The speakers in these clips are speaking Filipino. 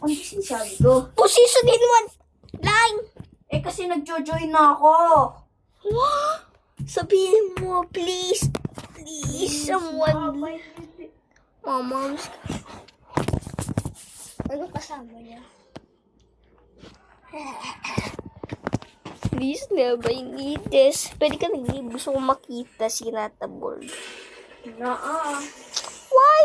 Ano sinasabi ko? Position in one line. Eh kasi nagjo-join na ako. Sabihin mo, please. Please, someone. Mama. Ano kasama niya? Please, never, I need this. Pwede ka nag-leave. Gusto kong makita si Nata Board. Why?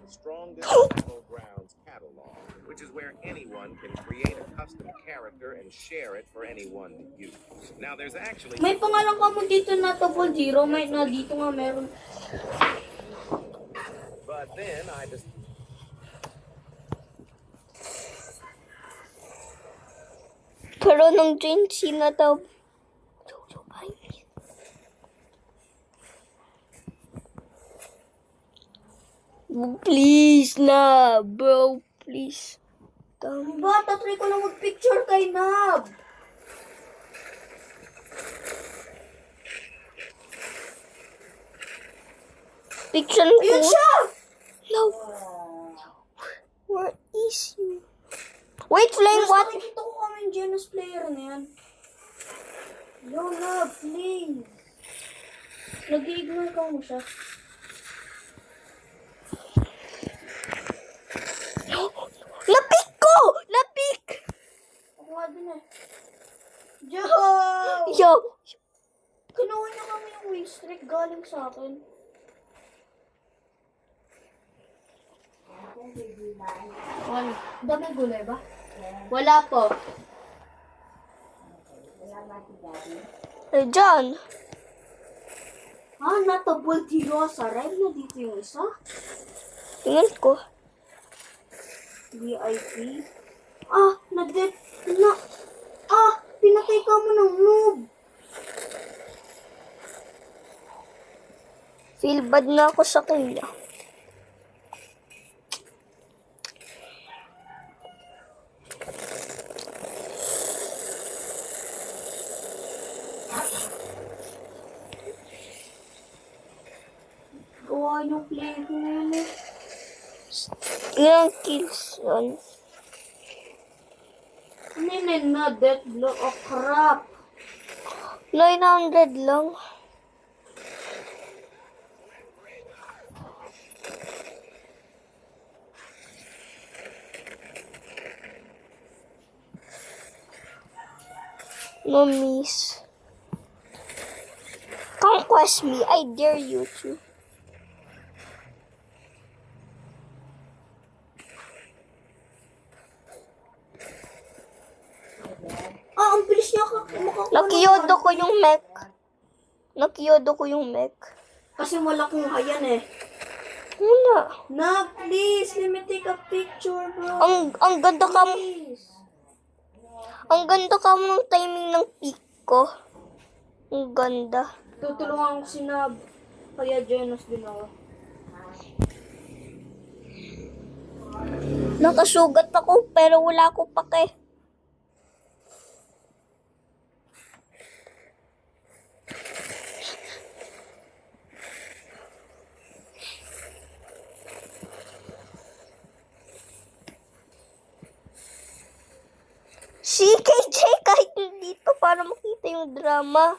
Strongest Battlegrounds catalog, which is where anyone can create a custom character and share it for anyone to use. Now there's actually May pangalan ka mo dito na Double Zero. May na dito nga meron. but then I just Pero nung join si Nata... Please na, bro. Please. Ba, tatry ko lang mag-picture kay Nab. Picture Ayun ko. siya! No. Where is you? Wait, Flame, what? Nakikita ko kami yung Genus player na yan. Yo, Nab, please. Nag-iignore ka mo siya. Lapik ko! Lapik! Ako nga din eh. Yo! Yo! Kinuha niya kami yung win streak galing sa akin. Wala. Dami gulay ba? Wala po. Eh, John. Natabol tiro sa ride na dito yung isa. Tingnan ko. VIP. Na-dead. Pinatay ka mo ng noob. Feel bad na ako sa kanya. Gawa yung play ko ngayon eh. Ilang kills yun? Ano yun na death blow? Oh crap. 900 lang. No miss. Conquest me, I dare you to. Ang bilis niya makakuha. Nakiyodo ko yung mech. Nakiyodo ko yung mech. Kasi malaking hayan eh. Wala. Na, please, let me take a picture, bro. Ang ganda ka mo. Please. Ang ganda ka mo ng timing ng peak ko. Ang ganda. Tutulungan ko si Nab. Kaya Genus din ako. Nakasugat ako pero wala akong pake. Si KJ kahit dito para makita yung drama.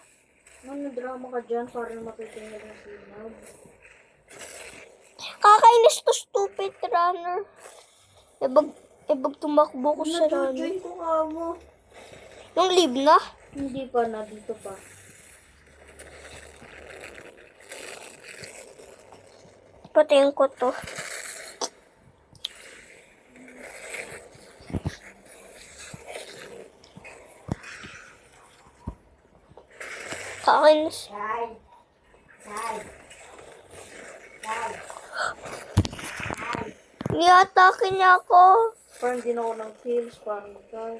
Ano drama ka dyan para matitingnan na si Nab? Kakainis to stupid runner. Ebag tumakbo ko sa runner. Join ko ka mo. Nung live na? Hindi pa na, dito pa. Patayin ko to. Kakainis. Niatake niya ako. Parang din ako ng kills, parang ikaw.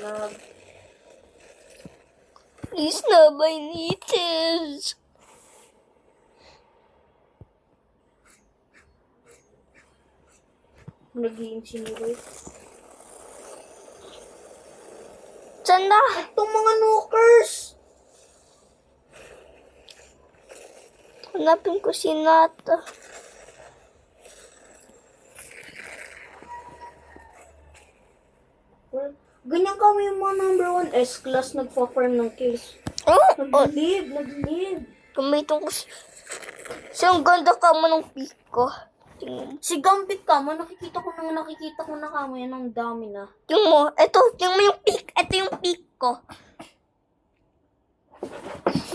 Nab. Please na, I need this. Nag-i-insinuate. Saan na? Itong mga nukers! Hanapin ko si Nata. Well, ganyan kami yung mga number 1 S-class nagpa-farm ng kills. Oh, Nag-live. gamitin ko si... So, ang ganda ka mo ng pick ko. Tingnan mo. Si Gambit ka mo, nakikita ko na kamo yan, ang dami na. Tingnan mo. Tingnan mo yung pick. Ito yung pick ko.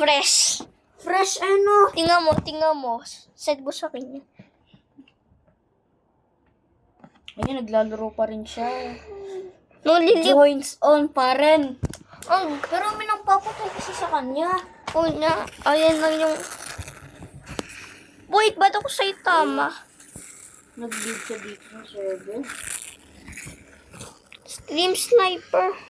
Fresh. Fresh ano? Tingnan mo. Set ko sa kanya. Ayun, naglalaro pa rin siya. No, lilip. Joins on pa rin. Ang Pero may nagpapatay kasi sa kanya. una. Ayan lang yung... Wait, ba't ako sa'yo tama? Nag-lead siya dito sa server. Stream sniper.